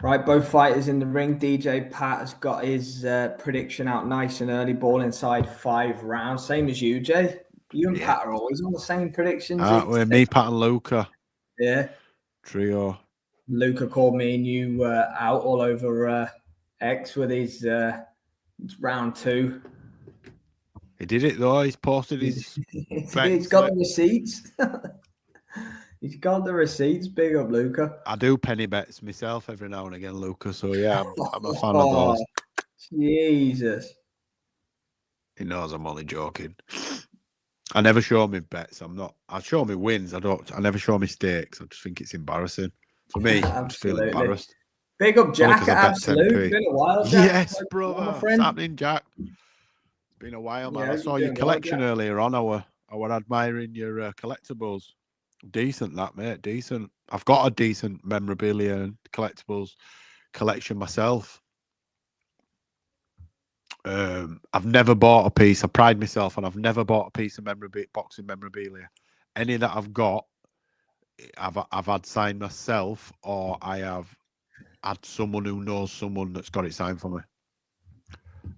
Right, both fighters in the ring. DJ Pat has got his prediction out nice and early. Ball inside 5 rounds. Same as you, Jay. You and Pat are always on the same predictions. Me, Pat, and Luca. Yeah. Trio. Luca called me and you out all over X with his round 2. He did it though. He's posted his. He's got the receipts. He's got the receipts. Big up, Luca. I do penny bets myself every now and again, Luca. So yeah, I'm a fan of those. Jesus. He knows I'm only joking. I never show me bets. I show me wins. I never show me stakes. I just think it's embarrassing. For me, I just feel embarrassed. Big up Jack at Absolute. It's been a while, Jack. Yes, brother. What's happening, Jack? It's been a while, man. I saw your collection earlier on. I were admiring your collectibles. Decent, that, mate. Decent. I've got a decent memorabilia and collectibles collection myself. I've never bought a piece. I pride myself, and I've never bought a piece of boxing memorabilia. Any that I've got, I've had signed myself, or I have had someone who knows someone that's got it signed for me.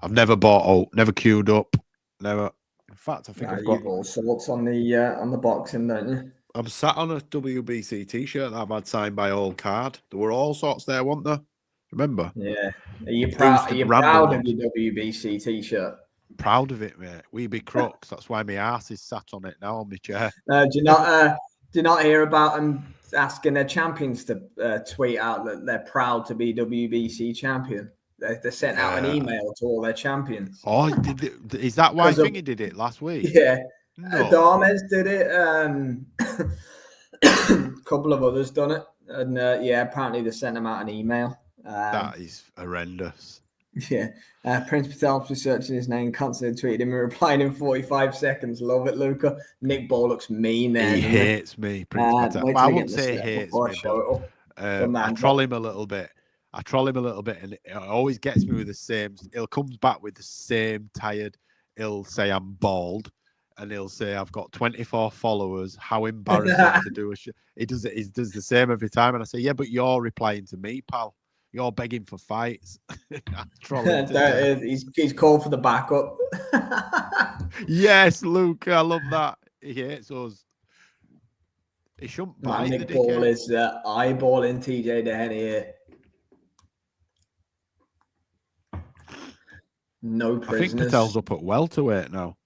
I've never bought never queued up, never. In fact, I think I've got all sorts on the boxing, don't you? I'm sat on a WBC t-shirt that I've had signed by Old Card. There were all sorts there, weren't there? Remember? Yeah. Are you proud of your WBC t-shirt? Proud of it, mate. We be crooks. That's why my ass is sat on it now on my chair. Do you not hear about them asking their champions to tweet out that they're proud to be WBC champion? They sent out an email to all their champions. Oh, is that why Thingy did it last week? Yeah. No. Dames did it. A couple of others done it. And apparently they sent them out an email. That is horrendous. Yeah. Prince Patel's researching his name, constantly tweeted him and replying in 45 seconds. Love it, Luca. Nick Ball looks mean there. He hates me, Prince Patel. I wouldn't say he hates me, but I troll him a little bit. And it always gets me with the same. He'll comes back with the same tired. He'll say I'm bald, and he'll say I've got 24 followers. How embarrassing to do a shit. He does it. He does the same every time, and I say, yeah, but you're replying to me, pal. You're begging for fights. He's called for the backup. Yes, Luke, I love that. He hates us. He shouldn't buy Nick Ball is eyeballing TJ Doheny here. No prisoners. I think Patel's up at welterweight now.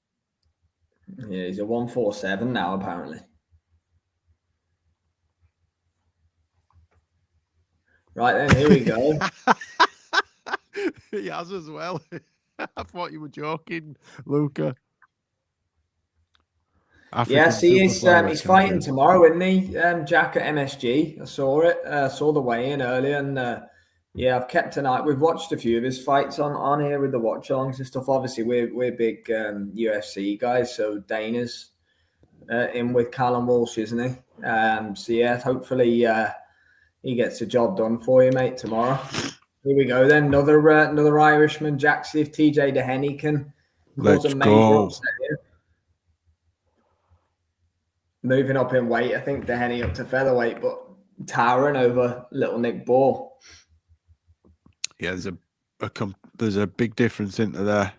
Yeah, he's a 147 now, apparently. Right then, here we go. He has as well. I thought you were joking, Luca. Yes, he is. He's fighting tomorrow, isn't he? Jack at MSG. I saw it. Saw the weigh-in earlier, and I've kept an eye. We've watched a few of his fights on here with the watchalongs and stuff. Obviously, we're big UFC guys, so Dana's in with Callum Walsh, isn't he? Hopefully he gets the job done for you, mate, tomorrow. Here we go then. Another Irishman. Jack, see if TJ Doheny can cause a major upset here. Moving up in weight, I think Doheny up to featherweight, but towering over little Nick Ball. Yeah, there's a big difference into there.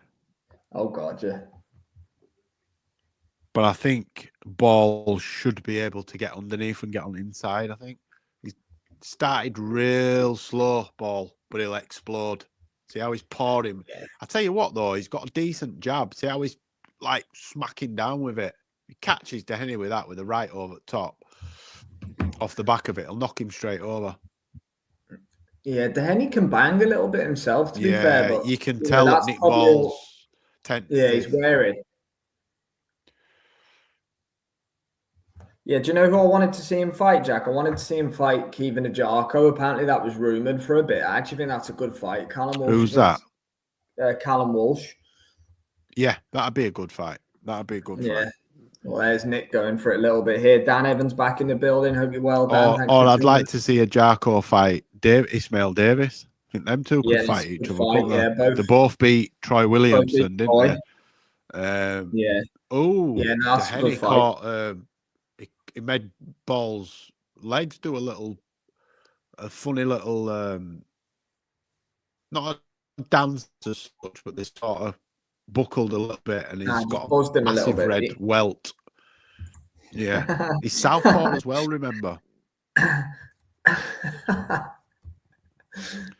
Oh God, yeah. But I think Ball should be able to get underneath and get on the inside. I think he's started real slow, Ball, but he'll explode. See how he's poured him. Yeah. I tell you what, though, he's got a decent jab. See how he's like smacking down with it. He catches Doheny with that, with the right over the top, off the back of it. He'll knock him straight over. Yeah, Doheny can bang a little bit himself, to be fair. But you can tell that Nick Ball's tense. Yeah, he's wary. Yeah, do you know who I wanted to see him fight, Jack? I wanted to see him fight Kevin Ajarko. Apparently that was rumoured for a bit. I actually think that's a good fight. Callum Walsh. Who's that? Callum Walsh. Yeah, that'd be a good fight. Yeah. Well, there's Nick going for it a little bit here. Dan Evans back in the building. Hope you're well, Dan. I'd like to see Ajarko fight Ismail Davis. I think them two could fight each other. They both beat Troy Williamson, didn't they? Yeah. Oh, yeah, that's a good fight. He made Ball's legs do a little a funny little, not a dance as such, but they sort of buckled a little bit, and he's got a massive red welt. Yeah, he's southpaw as well. Remember?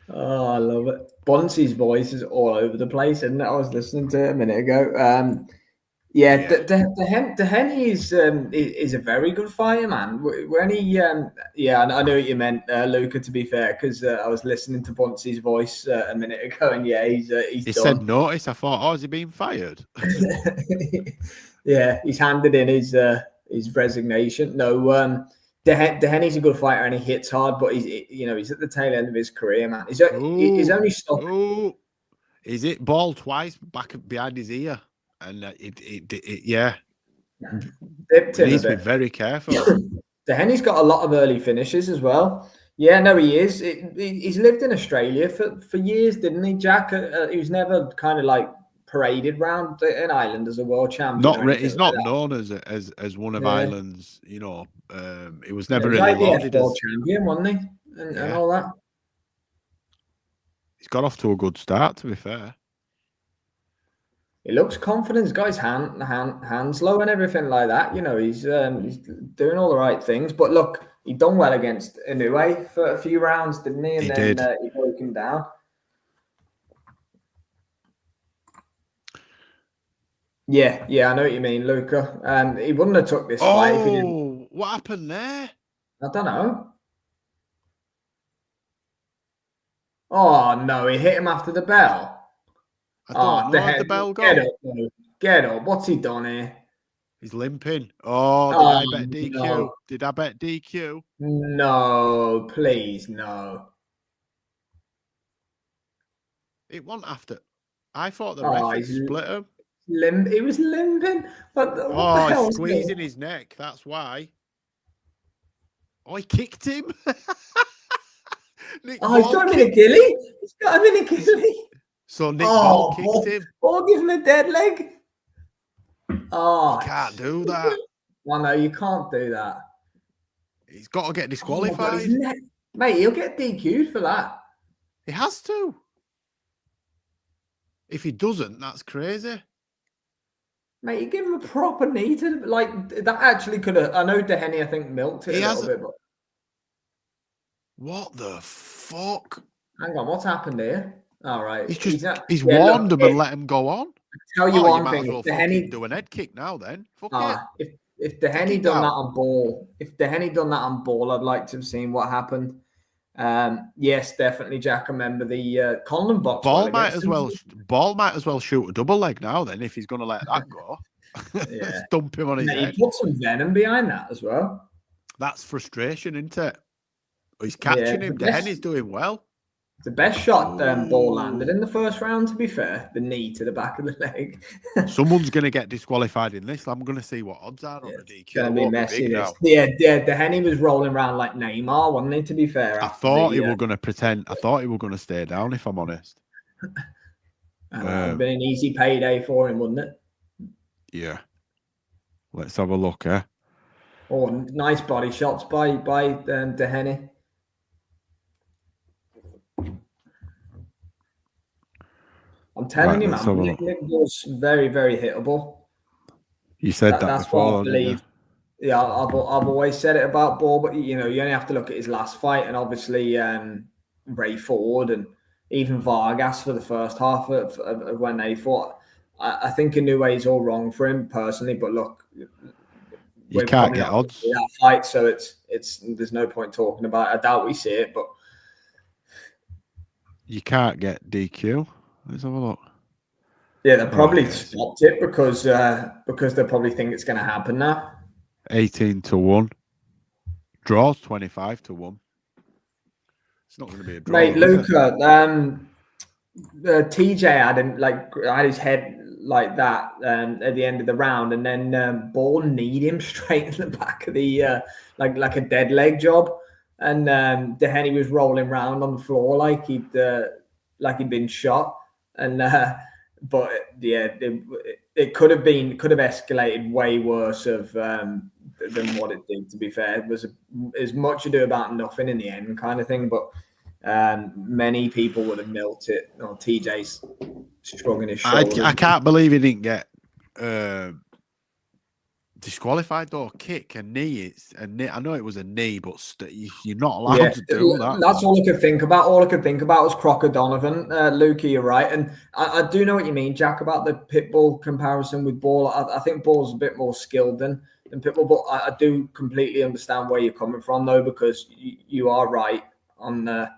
Oh, I love it. Buncey's voice is all over the place, isn't it? I was listening to it a minute ago. Doheny is a very good fighter, man. When he, I know what you meant, Luca. To be fair, because I was listening to Buncey's voice a minute ago, and he's he done. Said notice. I thought, oh, has he been fired? Yeah, he's handed in his resignation. No, Doheny's a good fighter and he hits hard, but he's at the tail end of his career, man. He's only stopped. Oh, is it ball twice back behind his ear? And yeah. Dipped him he needs to be very careful. Doheny's got a lot of early finishes as well. Yeah, no, he is. He's lived in Australia for years, didn't he, Jack? He was never kind of like paraded round in Ireland as a world champion. He's not known as one of Ireland's. He was never really like lauded the world champion, wasn't he? And all that. He's got off to a good start, to be fair. He looks confident. He's got his hands low and everything like that. He's doing all the right things. But look, he done well against Inoue for a few rounds, didn't he? And then he broke him down. Yeah, I know what you mean, Luca. He wouldn't have took this fight if he didn't. What happened there? I don't know. Oh no, he hit him after the bell. I don't know how the bell got. Get up. What's he done here? He's limping. Oh, did I bet DQ? No. Did I bet DQ? No, please, no. It wasn't after. I thought the ref split him. He was limping. What the hell he's squeezing his neck. That's why. Oh, he kicked him. He's got him in a gilly. He's got him in a gilly. So Nick Ball kicked him. Or give him a dead leg. Oh, you can't do that. Well, no, you can't do that. He's got to get disqualified. Mate, he'll get DQ'd for that. He has to. If he doesn't, that's crazy. Mate, you give him a proper knee to that. Actually, could have. I know Doheny, I think, milked it a little bit. But what the fuck? Hang on, what's happened here? All right, he's warned him and let him go on. I'll tell you one thing: if Doheny do an head kick now, then fuck it. If Doheny done that on ball, I'd like to have seen what happened. Yes, definitely, Jack. I remember the Conlon box. Ball might as well shoot a double leg now. Then, if he's going to let that go, stump him on his head. He put some venom behind that as well. That's frustration, isn't it? He's catching him. Doheny's doing well. The best shot ball landed in the first round, to be fair. The knee to the back of the leg. Someone's going to get disqualified in this. I'm going to see what odds are on the DQ. It's going to be messy. Doheny was rolling around like Neymar, wasn't he, to be fair? I thought he were going to pretend. I thought he were going to stay down, if I'm honest. It would have been an easy payday for him, wouldn't it? Yeah. Let's have a look, eh? Oh, nice body shots by Doheny. I'm telling you, man, Nick was very, very hittable. You said that's before, what I believe. Yeah, I've always said it about Ball, but you only have to look at his last fight, and obviously Ray Ford and even Vargas for the first half of when they fought. I think Inoue is all wrong for him personally, but look, you can't get odds that fight, so it's there's no point talking about it. I doubt we see it, but you can't get DQ. Let's have a look. Yeah, they probably stopped it because they probably think it's going to happen now. 18-1. Draws 25-1. It's not going to be a draw. Mate, Luca, TJ had his head like that at the end of the round, and then Ball kneed him straight in the back of the like a dead leg job, and Doheny was rolling around on the floor like he'd been shot. And but yeah, it could have escalated way worse than what it did. To be fair, it was as much ado about nothing in the end, kind of thing. But many people would have milked it. TJ's shrugging his shoulders. I can't believe he didn't get disqualified though. Kick a knee. I know it was a knee, but you're not allowed to do that. That's all I could think about. All I could think about was Crocker Donovan. Lukey, you're right, and I do know what you mean, Jack, about the Pitbull comparison with Ball. I think Ball's a bit more skilled than Pitbull, but I do completely understand where you're coming from, though, because you are right on the,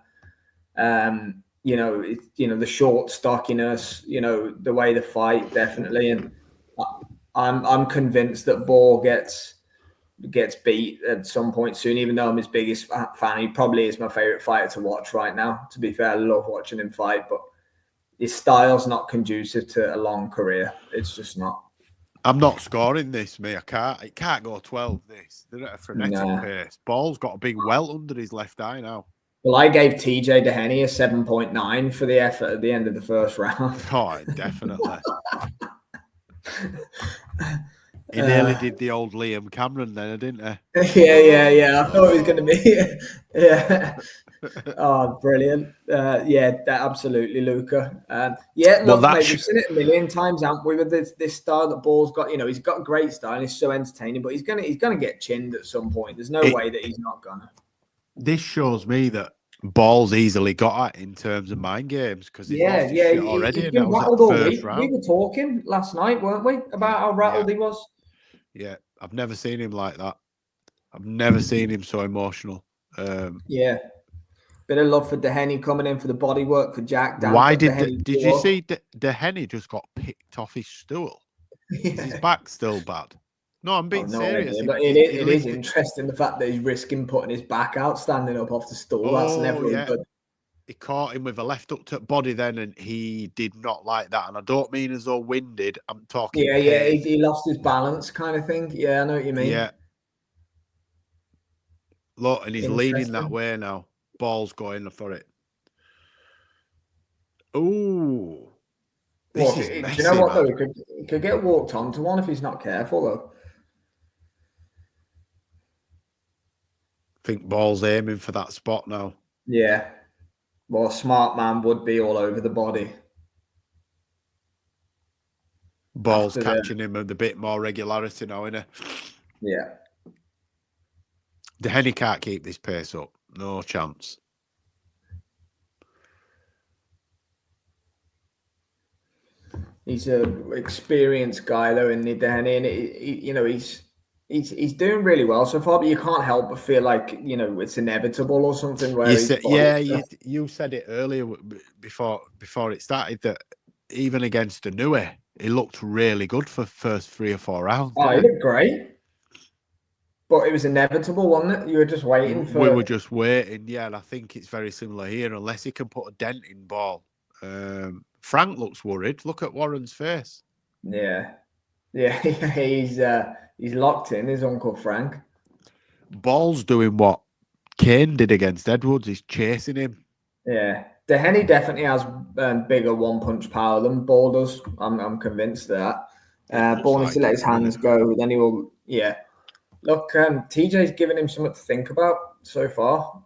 the short stockiness, the way they fight, definitely, and I'm convinced that Ball gets beat at some point soon, even though I'm his biggest fan. He probably is my favorite fighter to watch right now. To be fair, I love watching him fight, but his style's not conducive to a long career. It's just not. I'm not scoring this, mate. It can't go 12, this. They're at a frenetic pace. Ball's got a big welt under his left eye now. Well, I gave TJ Doheny a 7.9 for the effort at the end of the first round. Oh, definitely. He nearly did the old Liam Cameron then, didn't he? Yeah. I thought it was going to be. Yeah. Oh, brilliant. Absolutely, Luca. Look, mate, we've seen it a million times, haven't we, with this style that Ball's got. He's got a great style and he's so entertaining, but he's gonna get chinned at some point. There's no way that he's not gonna. This shows me that Ball's easily got at in terms of mind games, because he's lost his shit already. He's been rattled all week. We were talking last night, weren't we, about how rattled he was? Yeah, I've never seen him like that. I've never seen him so emotional. Bit of love for Doheny coming in for the body work for Jack. Why did you see Doheny just got picked off his stool? Is his back still bad? No, I'm being serious. But it is interesting, the fact that he's risking putting his back out, standing up off the stool. That's never good. He caught him with a left up to body then, and he did not like that. And I don't mean as though winded. I'm talking. He lost his balance, kind of thing. Yeah, I know what you mean. Yeah. Look, and he's leaning that way now. Ball's going for it. Ooh. Do you know what, though? He could get walked onto one if he's not careful, though. I think Ball's aiming for that spot now. Yeah. Well, a smart man would be all over the body. Ball's catching him with a bit more regularity now, innit? Yeah. Doheny can't keep this pace up. No chance. He's an experienced guy, though, in Doheny, and he's doing really well so far. But you can't help but feel like it's inevitable or something. Where you said it earlier before it started that even against Inoue, he looked really good for first 3 or 4 rounds. Oh, he looked great. But it was inevitable, wasn't it? You were just waiting for. We were just waiting, yeah. And I think it's very similar here, unless he can put a dent in Ball. Frank looks worried. Look at Warren's face. Yeah, he's locked in. His Uncle Frank. Ball's doing what Kane did against Edwards. He's chasing him. Yeah, Doheny definitely has bigger one-punch power than Ball does. I'm convinced of that. Ball needs to let his hands go. Then he will. Yeah. Look, TJ's giving him something to think about so far.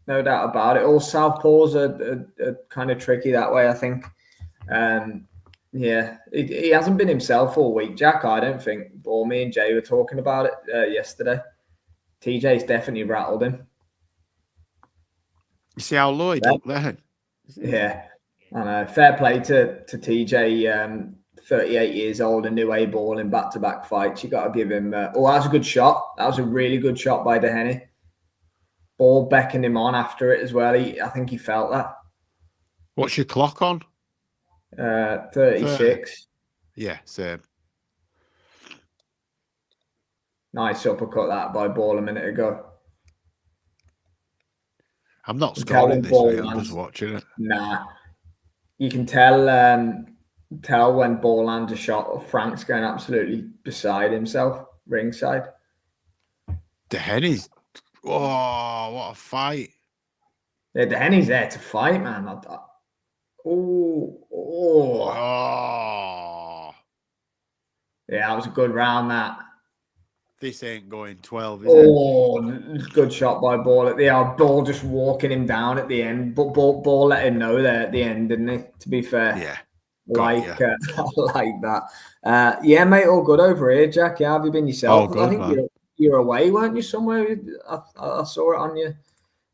No doubt about it. All southpaws are kind of tricky that way, I think. He hasn't been himself all week, Jack, I don't think. Or me and Jay were talking about it yesterday. TJ's definitely rattled him. You see how low he took there? Yeah. I know. Fair play to TJ. 38 years old and new Ball in back-to-back fights. You got to give him. That was a good shot. That was a really good shot by Doheny. Ball beckoned him on after it as well. I think he felt that. What's your clock on? 36. Yeah, same. Nice uppercut that by Ball a minute ago. I'm not scoring this. I'm just watching it. Nah, you can tell when Ball lands a shot, Frank's going absolutely beside himself, ringside. Doheny's, what a fight. Yeah, Doheny's there to fight, man. Oh. Yeah, that was a good round, that. This ain't going 12, is it? Oh, good shot by Ball at the end. Ball just walking him down at the end. But Ball let him know there at the end, didn't he? To be fair. Yeah. Like that. Yeah, mate, all good over here, Jack. Yeah, have you been yourself? All good, I think you're away, weren't you, somewhere? I saw it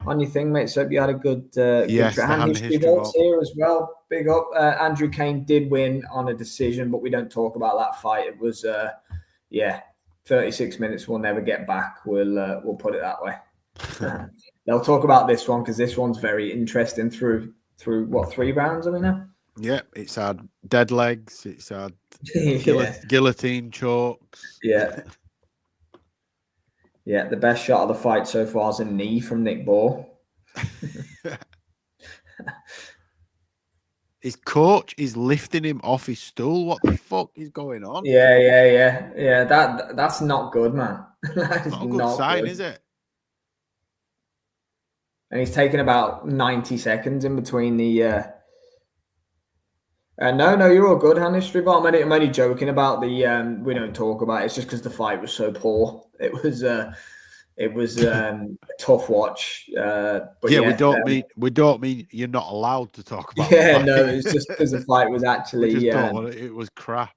on your thing, mate. So you had a good yes, hand history vaults here as well. Big up. Andrew Kane did win on a decision, but we don't talk about that fight. It was 36 minutes we'll never get back. We'll put it that way. They'll talk about this one because this one's very interesting through what, 3 rounds are we now? Yeah, it's had dead legs, it's had guillotine chokes. Yeah. Yeah, the best shot of the fight so far is a knee from Nick Ball. His coach is lifting him off his stool. What the fuck is going on? Yeah. That's not good, man. That's not a good sign, is it? And he's taken about 90 seconds in between the. No, you're all good, hand history. But I'm only joking about the. We don't talk about it. It's just because the fight was so poor. It was a tough watch. But we don't mean you're not allowed to talk about. Yeah, no, it's just because the fight was actually. It was crap.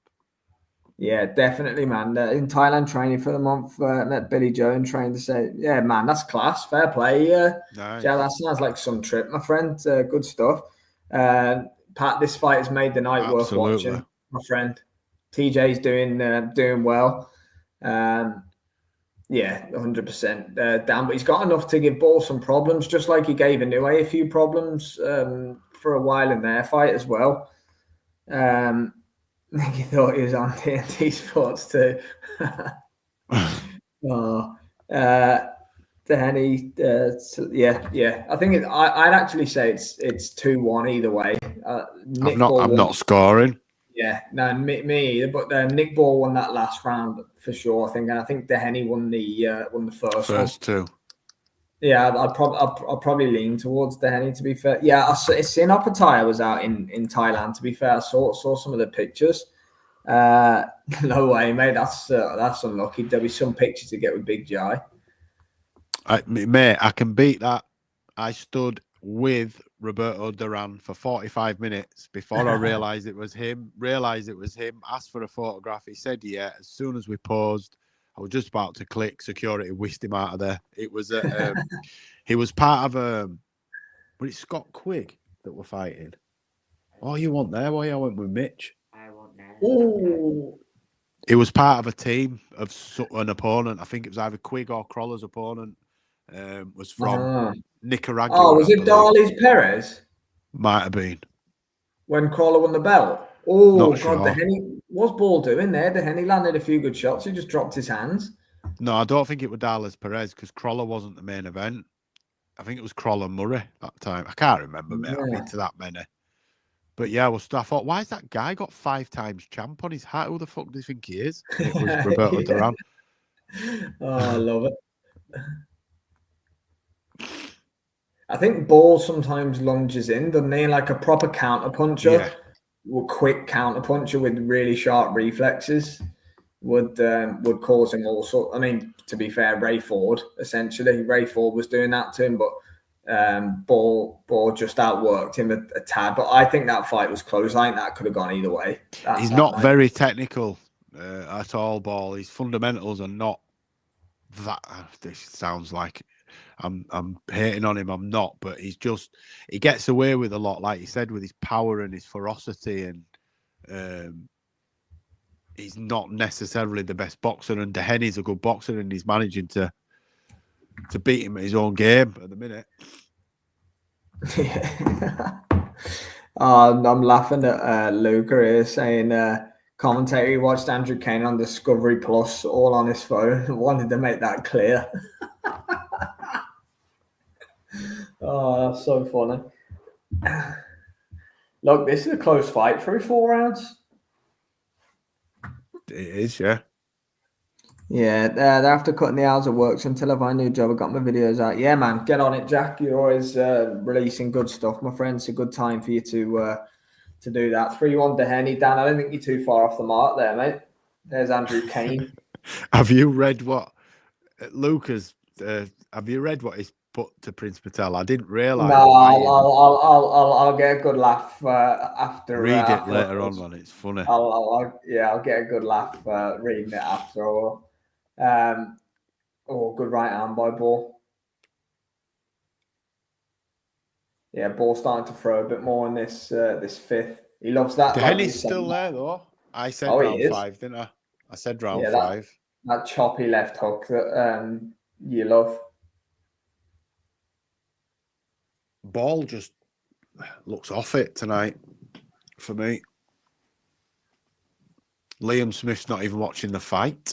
Yeah, definitely, man. In Thailand, training for the month, met Billy Joe and trained to say, yeah, man, that's class. Fair play. Nice. Yeah, that sounds like some trip, my friend. Good stuff. Pat, this fight has made the night worth watching, my friend. TJ's doing well. Yeah, 100%. Dan, but he's got enough to give Ball some problems, just like he gave Inoue a few problems for a while in their fight as well. I think he thought he was on TNT Sports too. Doheny, yeah. I think I'd actually say it's 2-1 either way. I'm not scoring. Yeah, no, me either. But Nick Ball won that last round for sure, I think, and I think Doheny won the first one. Two. Yeah, I'll probably lean towards Doheny, to be fair. Yeah, Sinapatai was out in Thailand, to be fair. I saw some of the pictures. No way, mate. That's unlucky. There'll be some pictures to get with Big Jai. Mate, I can beat that. I stood with Roberto Duran for 45 minutes before I realised it was him. Asked for a photograph. He said, yeah. As soon as we paused, I was just about to click. Security whisked him out of there. It was he was part of but it's Scott Quigg that we're fighting. Oh, you want there? Why I went with Mitch? I want there. Ooh. It was part of a team of an opponent. I think it was either Quigg or Croller's opponent. Was from Nicaragua. Oh, was it Darley's Perez? Might have been. When Crawler won the belt? Oh, not God, sure. Doheny, what's Ball doing there? Doheny landed a few good shots. He just dropped his hands. No, I don't think it was Darley's Perez because Crawler wasn't the main event. I think it was Crawler Murray that time. I can't remember, mate. I've been to that many. But yeah, I thought, why has that guy got 5 times champ on his hat? Who the fuck do you think he is? And it was Roberto Duran. Oh, I love it. I think Ball sometimes lunges in, doesn't he? Like a proper counterpuncher, quick counterpuncher with really sharp reflexes would cause him all sorts. I mean, to be fair, Ray Ford was doing that to him, but Ball just outworked him a tad. But I think that fight was close. I think that could have gone either way. He's not very technical at all, Ball. His fundamentals are not that. This sounds like I'm hating on him. I'm not, but he gets away with a lot, like you said, with his power and his ferocity, and he's not necessarily the best boxer. And Doheny's a good boxer, and he's managing to beat him at his own game at the minute. I'm laughing at Luca here saying commentary watched Andrew Kane on Discovery Plus all on his phone. Wanted to make that clear. Oh, that's so funny. Look, this is a close fight through 4 rounds. It is, yeah. Yeah, they're after cutting the hours of work until I find a new job. I got my videos out. Yeah, man, get on it, Jack. You're always releasing good stuff, my friend. It's a good time for you to do that. 3-1 Doheny. Dan, I don't think you're too far off the mark there, mate. There's Andrew Kane. Have you read what Lucas? Have you read what he's put to Prince Patel? I didn't realise. No, I'll get a good laugh after. Read it after later on, man. It's funny. I'll get a good laugh reading it after. Good right hand by Ball. Yeah, Ball starting to throw a bit more in this fifth. He loves that. Doheny's still there though. I said round 5, didn't I? I said round 5. That choppy left hook that you love. Ball just looks off it tonight for me. Liam Smith's not even watching the fight.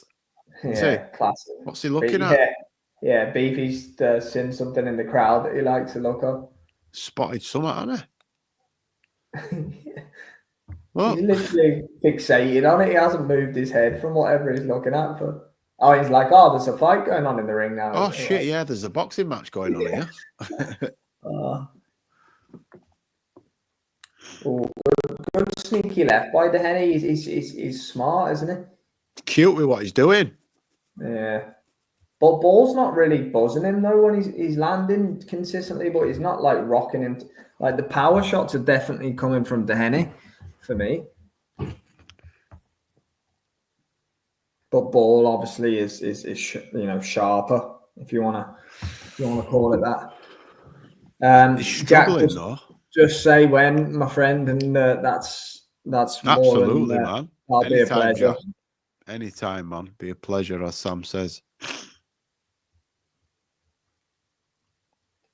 Yeah, classic. What's he looking at? Yeah, Beefy's seen something in the crowd that he likes to look up. Spotted something, hasn't he? He's literally fixated on it. He hasn't moved his head from whatever he's looking at. He's like, there's a fight going on in the ring now. Oh, shit, yeah, there's a boxing match going on here. Good sneaky left by Doheny. He's smart, isn't he? Cute with what he's doing. Yeah. But Ball's not really buzzing him though when he's landing consistently, but he's not like rocking him. Like the power shots are definitely coming from Doheny for me. But Ball obviously is sharper if you wanna call it that. He's struggling though. Just say when, my friend, and that's absolutely, more than, man. I'll be a pleasure. Jack. Anytime, man. Be a pleasure, as Sam says.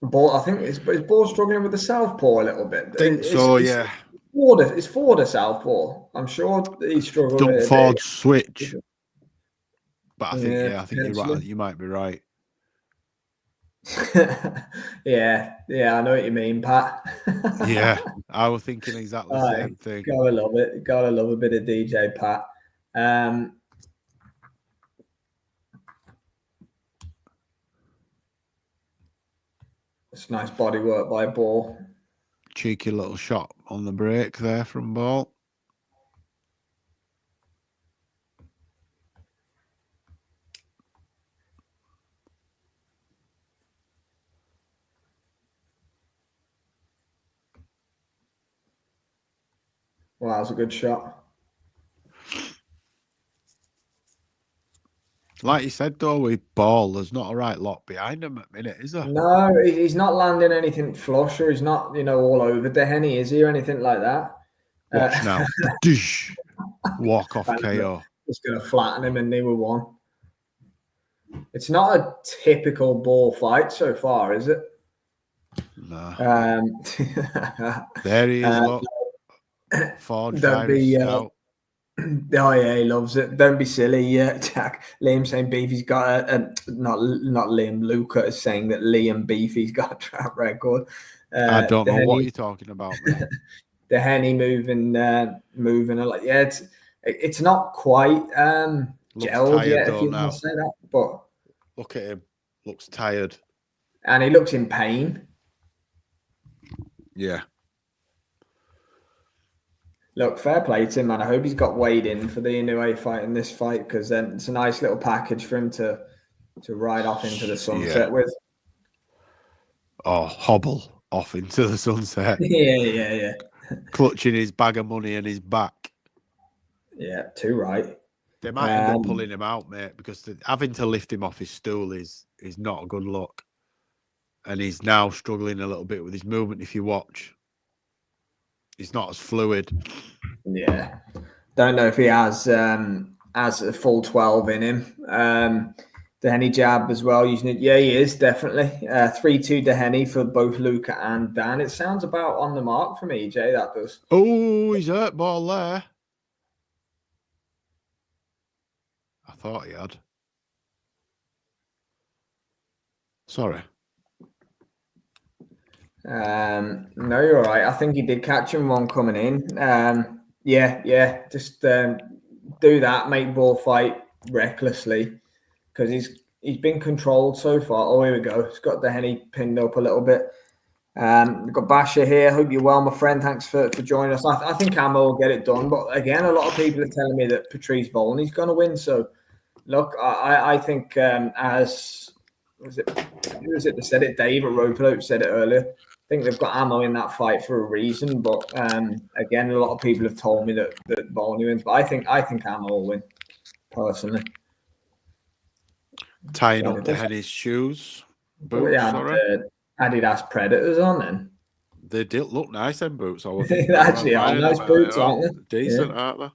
Ball, I think is Ball struggling with the southpaw a little bit. Yeah. It's forward a southpaw. I'm sure he's struggling. Dump forward switch. But I think you're right. You might be right. yeah, I know what you mean, Pat. Yeah, I was thinking exactly the same thing. Gotta love it. Gotta love a bit of DJ Pat. It's nice body work by Ball. Cheeky little shot on the break there from Ball. Well, that was a good shot. Like you said, though, with Ball, there's not a right lot behind him at the minute, is there? No, he's not landing anything flush, or he's not, all over Doheny, is he, or anything like that? Watch now. Walk off KO. Just going to flatten him, and they were one. It's not a typical Ball fight so far, is it? No. There he is, look. Forge virus out. Oh yeah, he loves it. Don't be silly, Jack. Liam saying Beefy's got not Liam. Luca is saying that Liam Beefy's got a track record. I don't know what you're talking about. Doheny moving. Like it's not quite gelled yet. If you want to say that, but look at him. Looks tired, and he looks in pain. Yeah. Look, fair play to him, man. I hope he's got weighed in for the Inoue fight in this fight, because then it's a nice little package for him to ride off into the sunset with. Oh, hobble off into the sunset. Yeah. Clutching his bag of money and his back. Yeah, too right. They might end up pulling him out, mate, because having to lift him off his stool is not a good look. And he's now struggling a little bit with his movement, if you watch. He's not as fluid. Yeah. Don't know if he has a full 12 in him. Doheny jab as well using it. Yeah, he is, definitely. 3-2 Doheny for both Luca and Dan. It sounds about on the mark for me, Jay, that does. Oh, he's hurt ball there. I thought he had. Sorry. No, you're all right. I think he did catch him one coming in. Yeah. Just do that. Make Ball fight recklessly, because he's been controlled so far. Oh, here we go. He's got Doheny pinned up a little bit. We've got Basher here. Hope you're well, my friend. Thanks for joining us. I think Ammo will get it done. But again, a lot of people are telling me that Patrice Volney's going to win. So, look, I think as who was it that said it? Dave at Ropelope said it earlier. I think they've got Ammo in that fight for a reason. But again, a lot of people have told me that Volney wins. But I think Ammo will win, personally. Tying up Doheny's shoes. Boots, Adidas Predators on then. They did look nice, them boots. Actually, nice boots, aren't they? Decent, aren't they?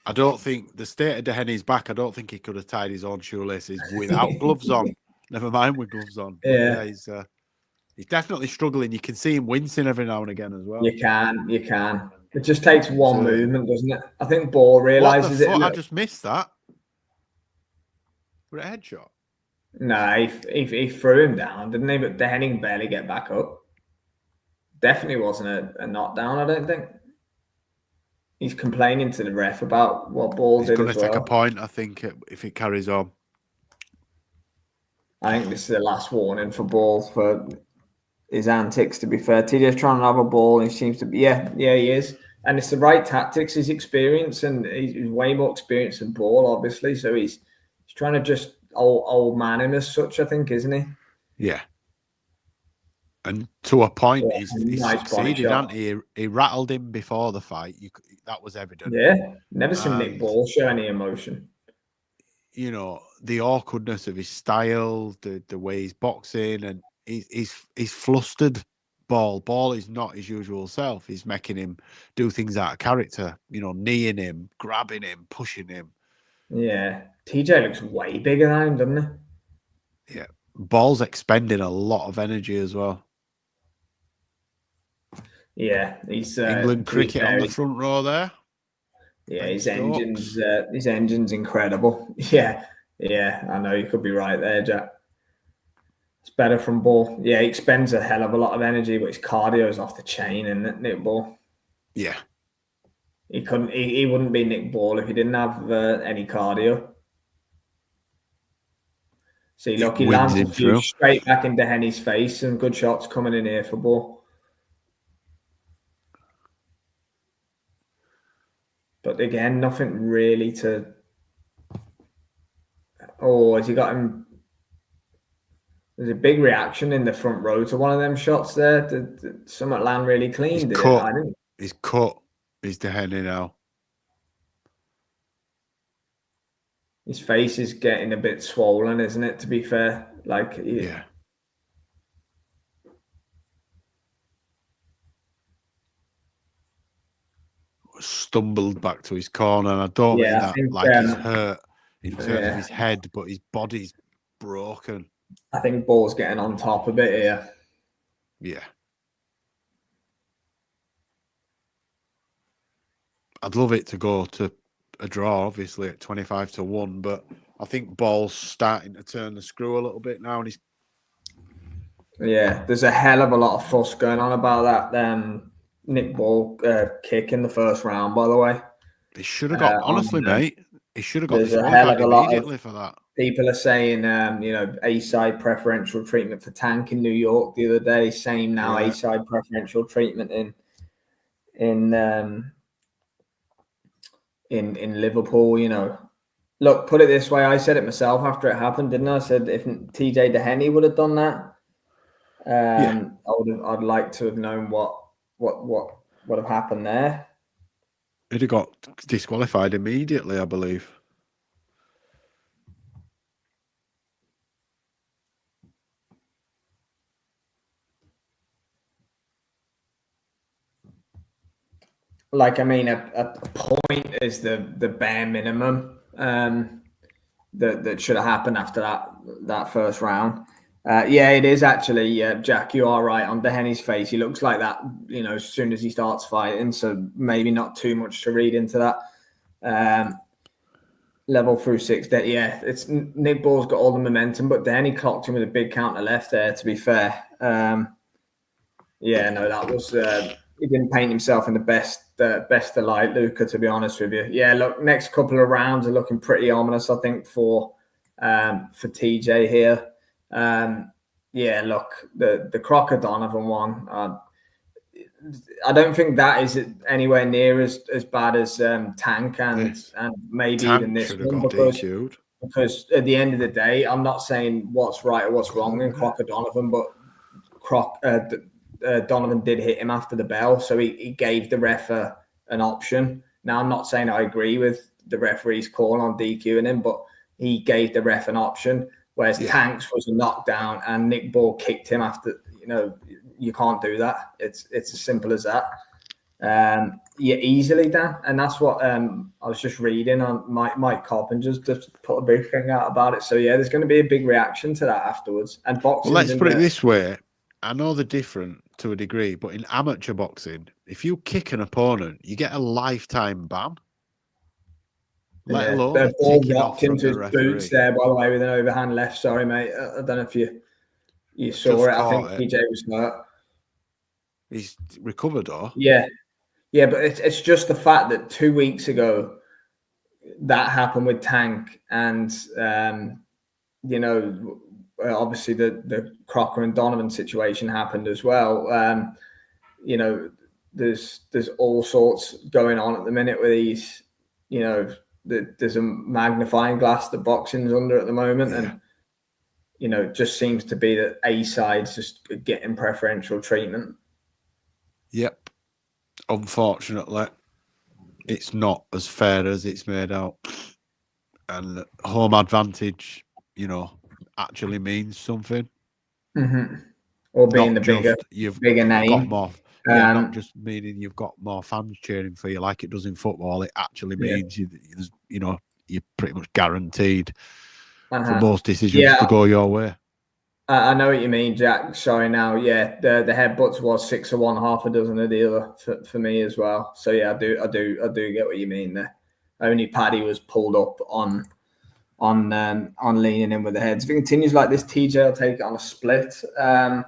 I don't think the state of Doheny's back. I don't think he could have tied his own shoelaces without gloves on. Never mind with gloves on. Yeah, he's definitely struggling. You can see him wincing every now and again as well. You can. It just takes one movement, doesn't it? I think Ball realizes it. I just missed that. Was it a headshot? No, he threw him down, didn't he? But Doheny can barely get back up. Definitely wasn't a knockdown, I don't think. He's complaining to the ref about what Ball did as well. He's going to take a point, I think, if it carries on. I think this is the last warning for Ball for his antics, to be fair. TJ's trying to have a ball, and he seems to be, yeah, he is. And it's the right tactics, his experience, and he's way more experienced than Ball, obviously. So he's trying to just old man him as such, I think, isn't he? Yeah. And to a point, he's succeeded, hasn't he? He rattled him before the fight. That was evident. Yeah. Never seen Nick Ball show any emotion. You know, the awkwardness of his style, the way he's boxing, and he's flustered. Ball is not his usual self. He's making him do things out of character. You know, kneeing him, grabbing him, pushing him. Yeah. TJ looks way bigger than him, doesn't he? Yeah. Ball's expending a lot of energy as well. Yeah, he's England cricket on the front row there. Yeah, his engine's incredible. Yeah, I know you could be right there, Jack. It's better from Ball. Yeah, he expends a hell of a lot of energy, but his cardio is off the chain, isn't it, Nick Ball? Yeah. He wouldn't be Nick Ball if he didn't have any cardio. See, look, he lands a few straight back into Doheny's face, and good shots coming in here for Ball. But again, nothing really to. Oh, has he got him? There's a big reaction in the front row to one of them shots there. Did someone land really clean? He's cut. He's cut. He's Doheny now. His face is getting a bit swollen, isn't it? To be fair, yeah. Stumbled back to his corner, and I don't mean that he's hurt in terms of his head, but his body's broken. I think Ball's getting on top a bit here. Yeah. I'd love it to go to a draw, obviously, at 25-1, but I think Ball's starting to turn the screw a little bit now, and he's. Yeah, there's a hell of a lot of fuss going on about that Nick Ball kick in the first round, by the way. He should have got, honestly, mate, he should have got disqualified immediately for that. People are saying, A-side preferential treatment for Tank in New York the other day. Same now, A-side preferential treatment in Liverpool. You know, look, put it this way. I said it myself after it happened, didn't I? I said if TJ Doheny would have done that, I'd like to have known what would have happened there. He'd have got disqualified immediately, I believe. A point is the bare minimum that should have happened after that first round. It is actually. Jack, you are right. On Doheny's face, he looks like that, as soon as he starts fighting. So maybe not too much to read into that. Level through 6. It's Nick Ball's got all the momentum, but Doheny clocked him with a big counter left there, to be fair. That was... he didn't paint himself in the best of light, Luca, to be honest with you. Yeah, look, next couple of rounds are looking pretty ominous, I think, for TJ here. Yeah, look, the Crocker Donovan one. I don't think that is anywhere near as bad as Tank and maybe Tank even this one because at the end of the day, I'm not saying what's right or what's wrong in Crocker Donovan, but Donovan did hit him after the bell, so he gave the ref an option. Now, I'm not saying I agree with the referee's call on DQing him, but he gave the ref an option, whereas Tanks was a knockdown and Nick Ball kicked him after. You can't do that. It's as simple as that. Easily, Dan. And that's what I was just reading on Mike Carpenter's just put a big thing out about it. So, there's going to be a big reaction to that afterwards. And boxing. Well, let's put it this way. I know they're different to a degree, but in amateur boxing, if you kick an opponent, you get a lifetime ban. Let alone they're all rocked into his boots there, by the way, with an overhand left. Sorry, mate. I don't know if you saw it. I think PJ was hurt. He's recovered, though. Yeah, but it's just the fact that 2 weeks ago that happened with Tank, and obviously the Crocker and Donovan situation happened as well. There's all sorts going on at the minute with these. There's a magnifying glass that boxing's under at the moment, and it just seems to be that A side's just getting preferential treatment. Yep. Unfortunately, it's not as fair as it's made out. And home advantage, actually means something. Mm-hmm. Or being not the bigger name. Got more, not just meaning you've got more fans cheering for you like it does in football. It actually means you're pretty much guaranteed for most decisions to go your way. I know what you mean, Jack. Sorry now. Yeah, the headbutts was 6 of one, half a dozen of the other for me as well. So I do get what you mean there. Only Paddy was pulled up on leaning in with the heads. If it continues like this, TJ will take it on a split. I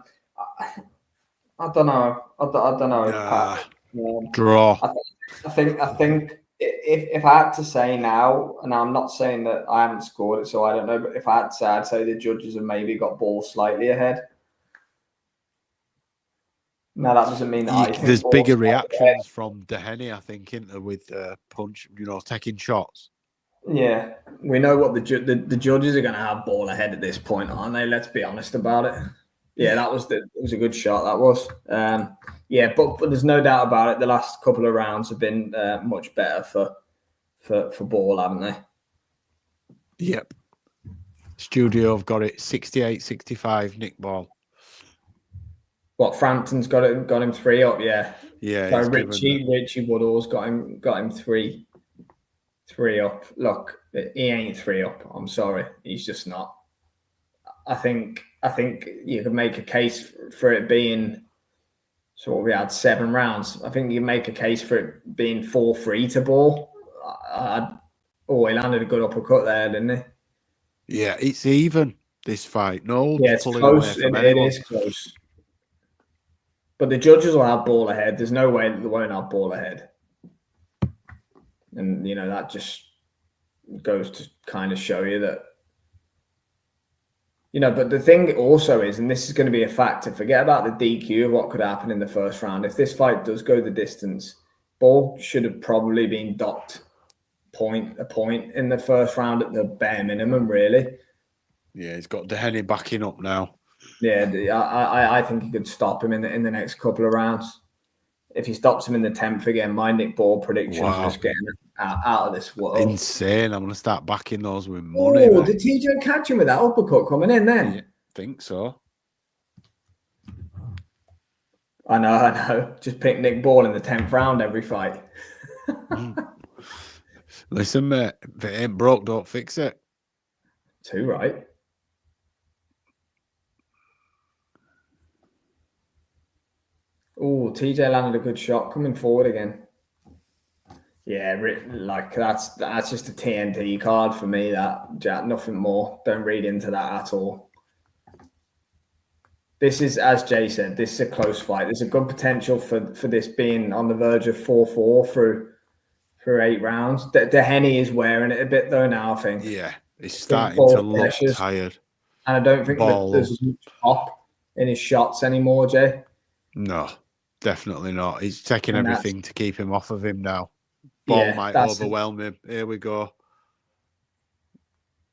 don't know. I don't know. Draw. I think if I had to say now, and I'm not saying that I haven't scored it, so I don't know, but if I had to say, I'd say the judges have maybe got Ball slightly ahead. No, that doesn't mean that I think there's bigger reactions from Doheny, I think, isn't there, with punch, taking shots. Yeah, we know what the judges are going to have Ball ahead at this point, aren't they? Let's be honest about it. Yeah, it was a good shot. That was. But there's no doubt about it. The last couple of rounds have been much better for Ball, haven't they? Yep. Studio have got it 68-65. Nick Ball. What, Frampton's got him 3 up? Yeah. Yeah. So Richie Woodall's got him 3 up. Look, he ain't 3 up. I'm sorry, he's just not. I think you could make a case for it being. So we had 7 rounds. I think you make a case for it being 4-3 to Ball. He landed a good uppercut there, didn't he? Yeah, it's even, this fight. No, it's close. It is close. But the judges will have Ball ahead. There's no way that they won't have Ball ahead. And, that just goes to kind of show you that. But the thing also is, and this is going to be a factor, forget about the DQ of what could happen in the first round. If this fight does go the distance, Ball should have probably been docked a point in the first round at the bare minimum, really. Yeah, he's got Doheny backing up now. Yeah, I think he could stop him in the next couple of rounds. If he stops him in the 10th again, my Nick Ball prediction is just getting out of this world. Insane. I'm going to start backing those with money. Oh, did TJ catch him with that uppercut coming in then? Yeah, think so. I know. Just pick Nick Ball in the 10th round every fight. Listen, mate, if it ain't broke, don't fix it. Too right. Oh, TJ landed a good shot coming forward again. Yeah, that's just a TNT card for me. That Jack, nothing more. Don't read into that at all. This is, as Jay said, this is a close fight. There's a good potential for this being on the verge of 4-4 through 8 rounds. Doheny is wearing it a bit though now, I think. Yeah, he's starting to look tired. And I don't think that there's as much pop in his shots anymore, Jay. No, definitely not. He's taking everything to keep him off of him now. Ball might overwhelm him. Here we go.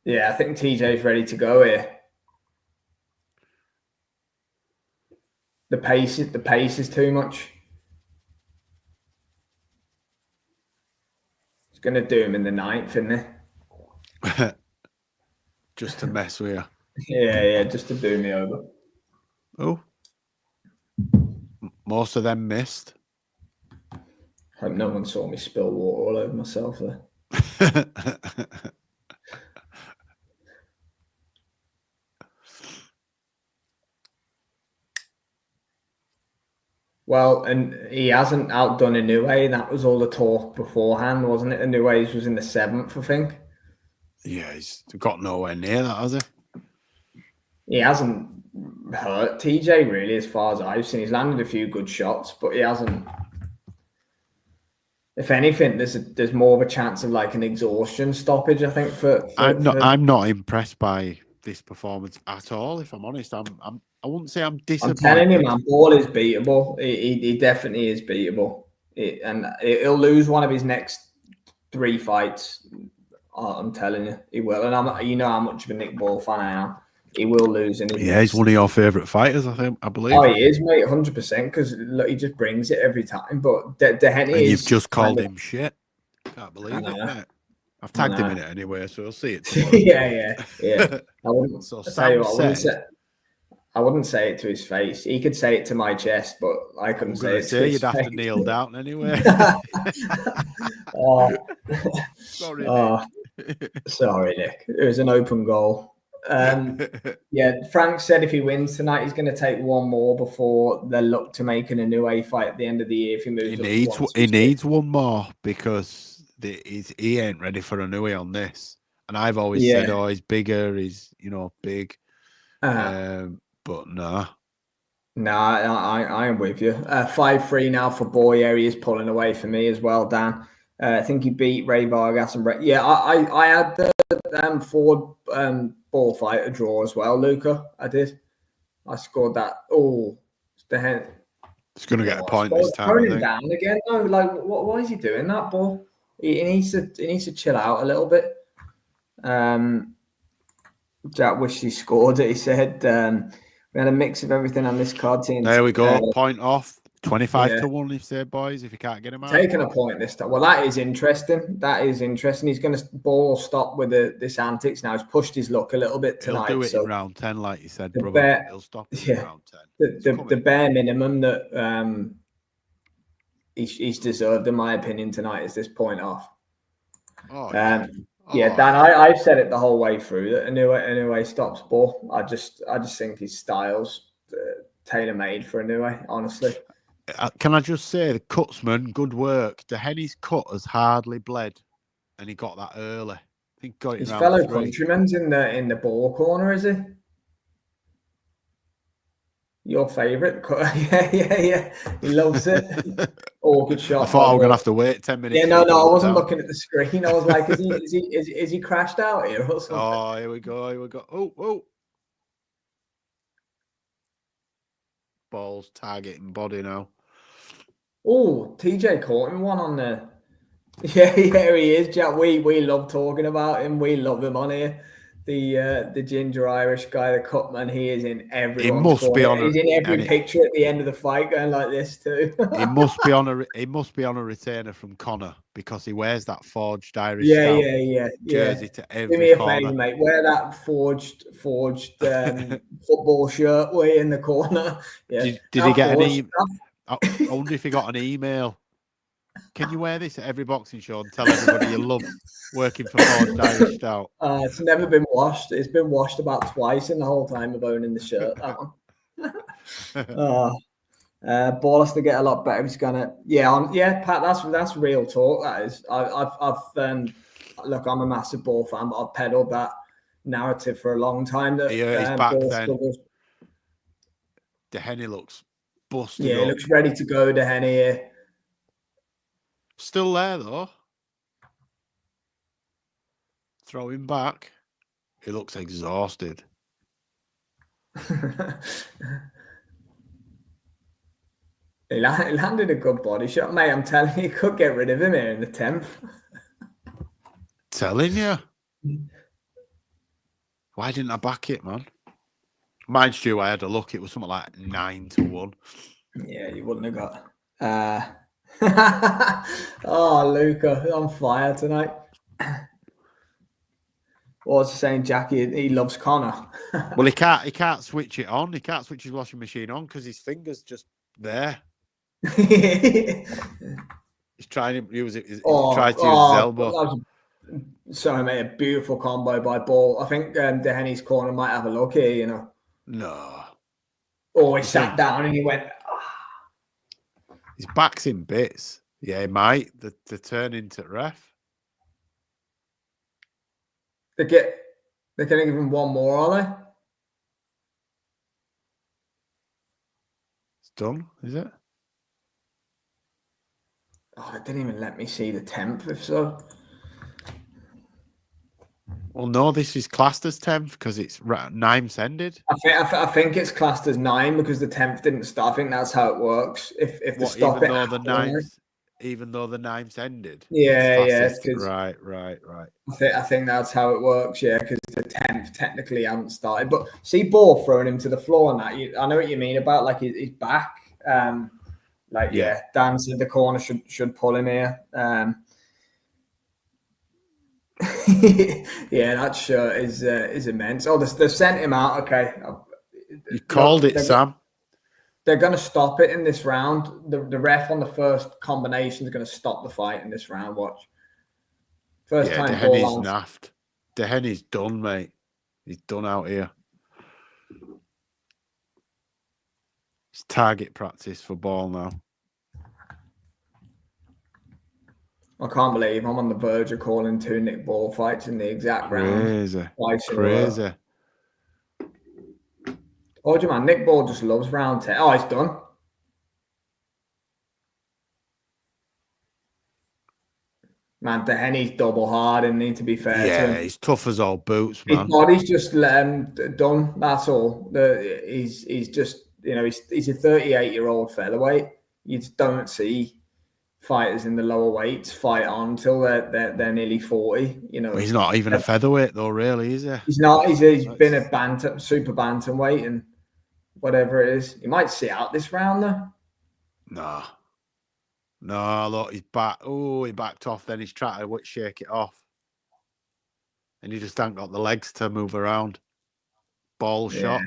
Yeah, I think TJ's ready to go here. The pace is too much. It's going to do him in the 9th, isn't it? Just to mess with you. Yeah, just to do me over. Oh. Most of them missed. Hope no one saw me spill water all over myself there. Well, and he hasn't outdone Inoue. That was all the talk beforehand, wasn't it? Inoue was in the 7th, I think. Yeah, he's got nowhere near that, has he? He hasn't hurt TJ, really, as far as I've seen. He's landed a few good shots, but he hasn't. If anything, there's more of a chance of like an exhaustion stoppage, I think. I'm not impressed by this performance at all. If I'm honest, I wouldn't say I'm disappointed. I'm telling you, man, Ball is beatable. He definitely is beatable, and he'll lose one of his next 3 fights. I'm telling you, he will. And you know how much of a Nick Ball fan I am. He will lose. He's one of your favourite fighters, I believe. Oh, he is, mate, 100%. Because look, he just brings it every time. But Doheny is. You've just called him shit. Can't believe it, mate. I've tagged him in it anyway, so I'll see it tomorrow. yeah. I wouldn't. So tell you what, I wouldn't say it to his face. He could say it to my chest, but I couldn't say it to his you'd face. have to kneel down anyway. Sorry, Nick. Sorry, Nick. It was an open goal. Frank said if he wins tonight, he's going to take one more before they look to make an Inoue fight at the end of the year. If he moves, he needs one more because he ain't ready for Inoue on this. And I've always said, he's bigger, he's big. But nah. Nah, I am with you. 5-3 now for Boyer. He is pulling away for me as well, Dan. I think he beat Ray Vargas and Brett. Yeah, I had the Ford Ball fight a draw as well, Luca. I did. I scored that. Oh, it's the head. It's going to get a point this time. Throwing him down again. No, like why is he doing that, Ball? He needs to chill out a little bit. Jack wished he scored it. He said we had a mix of everything on this card team. There we go. Point off. 25-1, if you say, boys, if you can't get him out. Taking a point this time. Well, that is interesting. He's going to Ball stop with this antics now. He's pushed his luck a little bit tonight. He'll do it in round 10, like you said, brother. He'll stop it in round 10. The bare minimum that he's deserved, in my opinion, tonight is this point off. Dan, I've said it the whole way through that Inoue stops Ball. I just think his style's tailor-made for Inoue, honestly. Can I just say, the cutsman, good work. Doheny's cut has hardly bled, and he got that early. I think got it. His fellow countryman's in the Ball corner, is he? Your favourite? Yeah. He loves it. Oh, good shot. I thought I was gonna have to wait 10 minutes. Yeah, no, I wasn't looking at the screen. I was like, is he crashed out here or something? Oh, here we go. Oh. Ball's targeting body now. Oh, TJ caught him one on the. Yeah, he is, Jack. We love talking about him. We love him on here. The ginger Irish guy, the cutman. He is in every. He's in every picture at the end of the fight, going like this too. He must be on a retainer from Connor because he wears that forged Irish. Jersey to every. Do me a corner. favor, mate. Wear that forged football shirt way in the corner. Yeah. Did he get any? I wonder if he got an email. Can you wear this at every boxing show and tell everybody you love working for Forged Irish Stout? It's never been washed. It's been washed about twice in the whole time of owning the shirt. That one. Ball has to get a lot better. He's gonna, Pat. That's real talk. That is. Look, I'm a massive Ball fan, but I've peddled that narrative for a long time. That he's back then. Doheny looks busted. Yeah, he looks ready to go. Doheny here. Still there though. Throw him back. He looks exhausted. He landed a good body shot, mate. I'm telling you, could get rid of him here in the 10th. Telling you. Why didn't I back it, man? Mind you, I had a look. It was something like 9-1. Yeah, you wouldn't have got. Oh, Luca, on fire tonight. What's saying, Jackie? He loves Connor. Well, he can't switch it on. He can't switch his washing machine on because his finger's just there. He's trying to use it. He tries to use his elbow. Sorry, mate. A beautiful combo by Ball. I think Doheny's corner might have a look here. You know. No. Oh, he sat down and he went. His back's in bits. Yeah, he might. The turn into ref. They're going to give him one more, are they? It's done, is it? Oh, they didn't even let me see the 10th, if so. Well, no, this is classed as 10th because it's 9's ended. I think it's classed as 9 because the 10th didn't start. I think that's how it works. If the stop even though the 9th, even though the 9th ended. Yeah. Right. I think that's how it works. Yeah, because the 10th technically hasn't started. But see, Ball throwing him to the floor and that. I know what you mean about like his back. Dan said the corner should pull him here. Yeah, that shirt is immense. Oh, they sent him out. Okay, you called it, Sam. They're going to stop it in this round. The ref on the first combination is going to stop the fight in this round. Watch. First time. Doheny's naffed. Doheny's done, mate. He's done out here. It's target practice for Ball now. I can't believe I'm on the verge of calling 2 Nick Ball fights in the exact round. Crazy. Told you, man. Nick Ball just loves round 10. Oh, he's done. Man, Doheny's double hard and need to be fair to him. Yeah, he's tough as all boots, man. His body's just done. That's all. He's just, he's a 38-year-old featherweight. You just don't see fighters in the lower weights fight on until they're nearly 40. Well, he's not even a featherweight though, really, is he? He's not. He's been a super bantamweight and whatever it is. He might sit out this round though. No, look, he's back. Oh, he backed off. Then he's trying to shake it off, and he just hasn't got the legs to move around. Ball shot.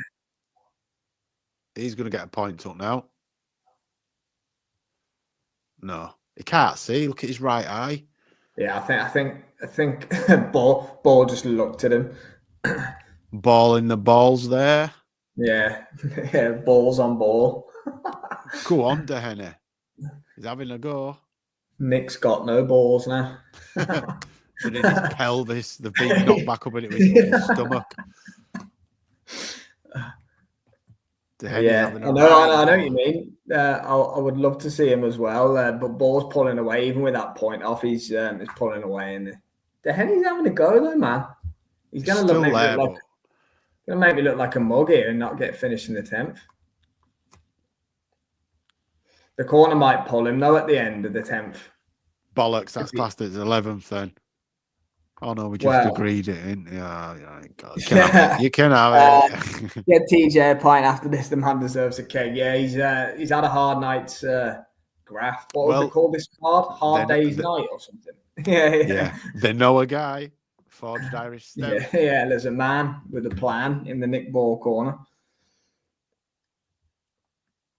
He's going to get a point up now. No, he can't see. Look at his right eye. Yeah, I think Ball just looked at him. Ball in the balls there. Yeah, balls on Ball. Go on, Doheny. He's having a go. Nick's got no balls now. But in his pelvis, they've been knocked back up into his stomach. Yeah, I know what you mean. I would love to see him as well, but Ball's pulling away. Even with that point off, he's pulling away. And Doheny's having a go though, man. He's going to make me look like a mug here and not get finished in the 10th. The corner might pull him though at the end of the 10th. Bollocks, that's classed as 11th then. Oh no, we just agreed it, ain't we? You can have it. Get TJ a pint after this. The man deserves a keg. Yeah, he's had a hard night's graft. What would they call this card? Hard day's night or something. Yeah. They know a guy. Forged Irish Stout. Yeah. There's a man with a plan in the Nick Ball corner.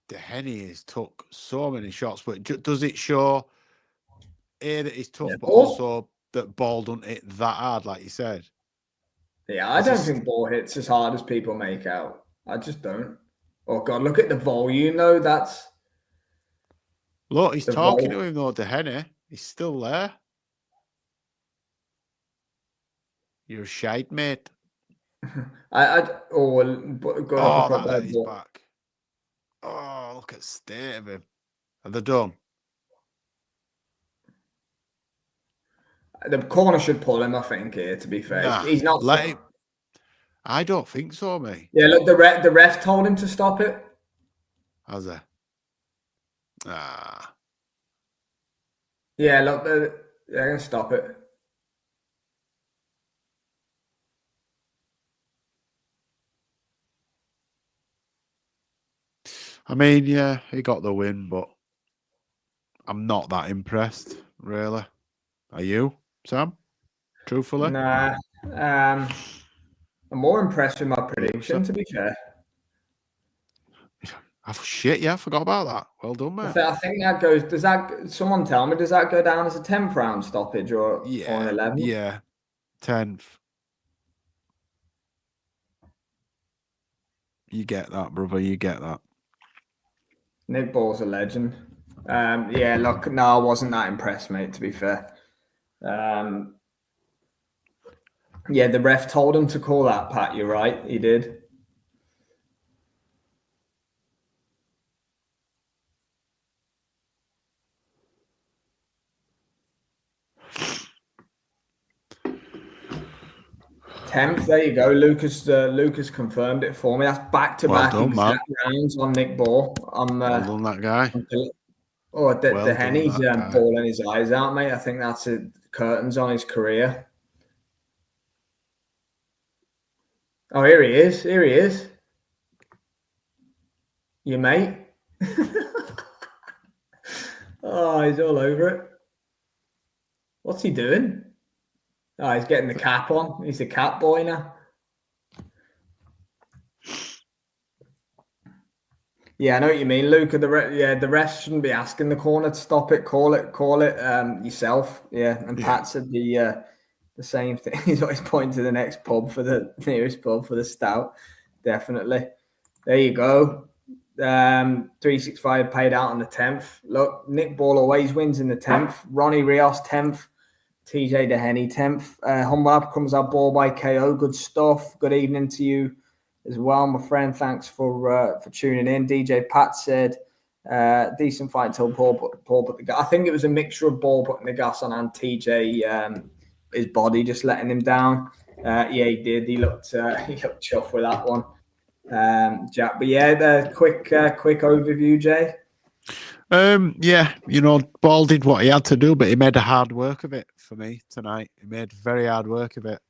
Doheny has took so many shots, but does it show that he's tough, but also that Ball doesn't hit that hard, like you said? Yeah, I don't think Ball hits as hard as people make out. I just don't. Oh God, look at the volume though. Look, he's talking to him though, Doheny. He's still there. You're a shite, mate. That is back. Oh, look at the state of him. Are they done? The corner should pull him, I think, here, to be fair. He's not. I don't think so, mate. Yeah, look, the ref told him to stop it. Has he? Ah. Yeah, look, they're going to stop it. I mean, yeah, he got the win, but I'm not that impressed, really. Are you, Sam? Truthfully? Nah. I'm more impressed with my prediction, to be fair. Oh, shit, yeah, I forgot about that. Well done, mate. I think that goes... Someone tell me, does that go down as a 10th round stoppage or an 11th? Yeah, 10th. You get that, brother. You get that. Nick Ball's a legend. Yeah, look, no, I wasn't that impressed, mate, to be fair. Yeah, the ref told him to call that, Pat. You're right. He did. Tenth, there you go. Lucas confirmed it for me. That's back-to-back exact rounds on Nick Ball. Well done, that guy. Doheny's bawling his eyes out, mate. I think that's curtains on his career. Oh, here he is. Here he is. Your mate. Oh, he's all over it. What's he doing? Oh, he's getting the cap on. He's the cap boy now. Yeah, I know what you mean, Luca. The refs shouldn't be asking the corner to stop it. Call it yourself. Yeah, and Pat said the same thing. He's always pointing to the next pub for the nearest pub for the stout. Definitely. There you go. 365 paid out on the 10th. Look, Nick Ball always wins in the 10th. Ronnie Rios 10th. TJ Doheny 10th. Humble outcomes our ball by KO. Good stuff. Good evening to you as well, my friend. Thanks for tuning in. DJ Pat said, decent fight till Paul put the gas. I think it was a mixture of Ball putting the gas on and TJ, his body just letting him down. Yeah, he did. He looked chuffed with that one, Jack. But yeah, the quick overview, Jay. Yeah, Ball did what he had to do, but he made a hard work of it for me tonight. He made very hard work of it.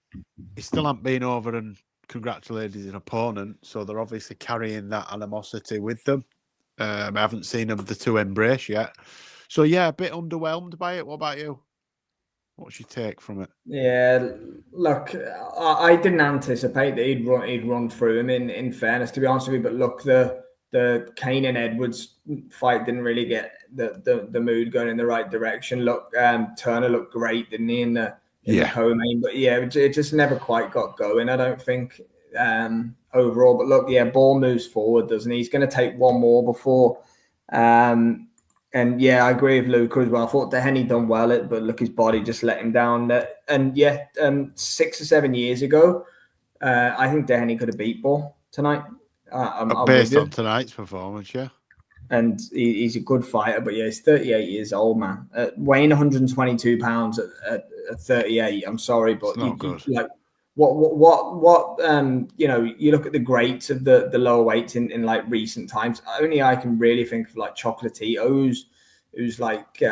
He still hasn't been over and congratulated his opponent, so they're obviously carrying that animosity with them. I haven't seen them the two embrace yet. So yeah, a bit underwhelmed by it. What about you? What's your take from it? Yeah, look, I didn't anticipate that he'd run through him. In fairness, to be honest with you, but look, the Kane and Edwards fight didn't really get the mood going in the right direction. Look, Turner looked great, didn't he, in the co-main? But yeah, it just never quite got going, I don't think, overall. But look, yeah, Ball moves forward, doesn't he? He's going to take one more before. And yeah, I agree with Luca as well. I thought Doheny done well, but look, his body just let him down. And yeah, 6 or 7 years ago, I think Doheny could have beat Ball tonight. Based on tonight's performance, yeah. And he's a good fighter, but yeah, he's 38 years old, man. Weighing 122 pounds at 38. I'm sorry, but it's not good. Like what you look at the greats of the lower weights in like recent times. Only I can really think of like Chocolatito, who's like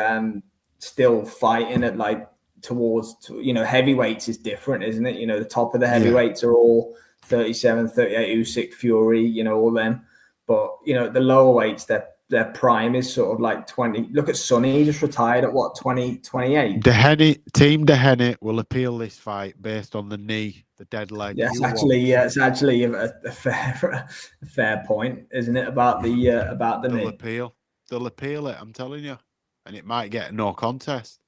still fighting at like towards heavyweights is different, isn't it? The top of the heavyweights are all 37, 38, Usyk, Fury, all them. But, the lower weights, their prime is sort of like 20. Look at Sonny, he just retired at what, 20, 28? Team Doheny will appeal this fight based on the knee, the dead leg. Yeah, it's actually a fair point, isn't it, about the knee? They'll appeal it, I'm telling you. And it might get no contest.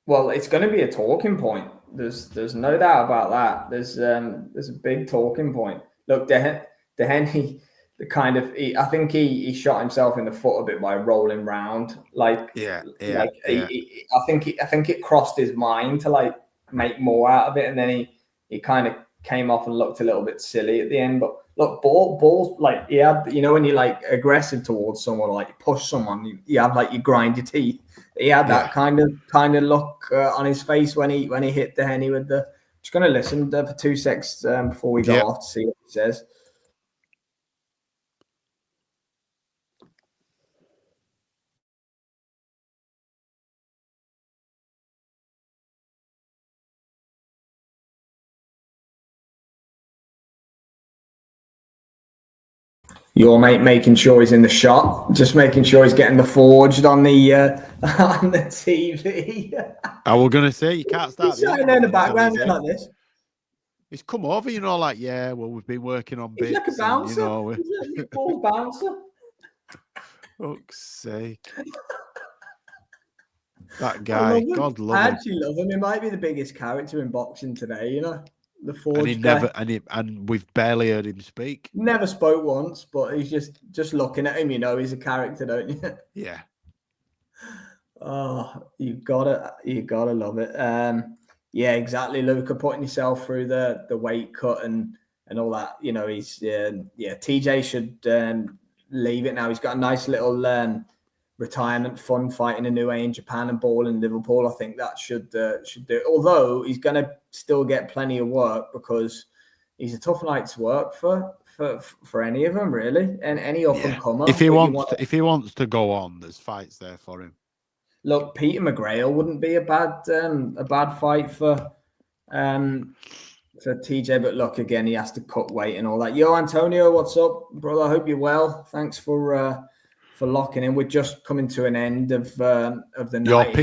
Well, it's going to be a talking point. There's no doubt about that. There's a big talking point. Look, Doheny, I think he shot himself in the foot a bit by rolling round. I think it crossed his mind to like make more out of it, and then he kind of came off and looked a little bit silly at the end. But look, balls, like, yeah, you know, when you're like aggressive towards someone, like push someone, you have like you grind your teeth. He had that kind of look on his face when he hit Doheny with the. Just going to listen for 2 seconds before we go off to see what he says. Your mate making sure he's in the shot, just making sure he's getting the forged on the TV. I was going to say, you can't start he's sitting there in the background like this. He's come over, you know, like, yeah, well, we've been working on bits. He's like a bouncer. And, you know, he's like a ball bouncer. Fuck's sake. That guy, God love him. I actually love him. He might be the biggest character in boxing today, you know. The forged and we've barely heard him speak. Never spoke once, but he's just looking at him, you know, he's a character, don't you? Yeah. Oh, you gotta love it. Yeah, exactly, Luca, putting yourself through the weight cut and all that. You know, he's TJ should leave it now. He's got a nice little retirement fund fighting a new way in Japan and ball in Liverpool. I think that should do it. Although he's going to still get plenty of work because he's a tough night to work for any of them, really, and any up and comer. If he wants to go on, there's fights there for him. Look, Peter McGrail wouldn't be a bad fight for TJ, but look, again, he has to cut weight and all that. Yo, Antonio, what's up, brother? I hope you're well. Thanks for locking in. We're just coming to an end of the night.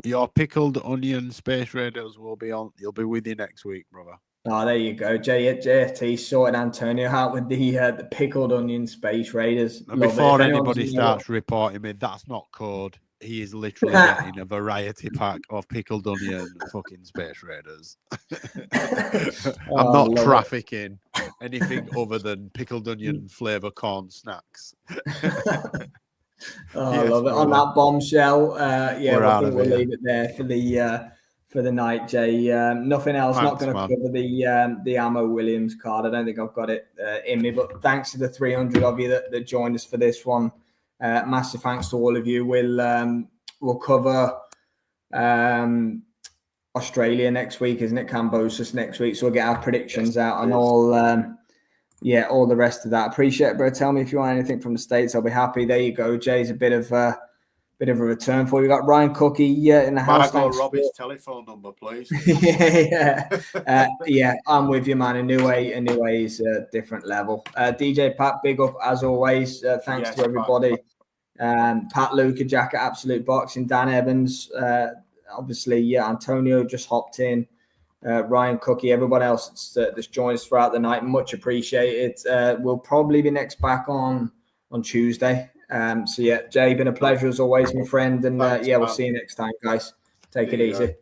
Your pickled onion Space Raiders will be on. You'll be with you next week, brother. Oh, there you go. JFT sorted Antonio out with the pickled onion Space Raiders. Before anybody starts reporting me, that's not code. He is literally getting a variety pack of pickled onion fucking Space Raiders. I'm not trafficking anything other than pickled onion flavor corn snacks. I love it. On that bombshell, I think we'll leave it there for the night, Jay. Nothing else. Thanks, not going to cover the Ammo Williams card. I don't think I've got it in me, but thanks to the 300 of you that joined us for this one. Massive thanks to all of you. We'll cover Australia next week, isn't it? Cambosis next week. So we'll get our predictions out and all the rest of that. Appreciate it, bro. Tell me if you want anything from the States. I'll be happy. There you go. Jay's a bit of a return for you. We've got Ryan Cookie in the house. Might Robbie's telephone number, please. I'm with you, man. A new way is a different level. DJ Pat, big up as always. Thanks to everybody. Pat, Luca, Jack at Absolute Boxing, Dan Evans, obviously, Antonio just hopped in. Ryan Cookie, everyone else that's joined us throughout the night, much appreciated. We'll probably be next back on Tuesday. Jay, been a pleasure as always, my friend, and we'll see you next time, guys. Take it easy.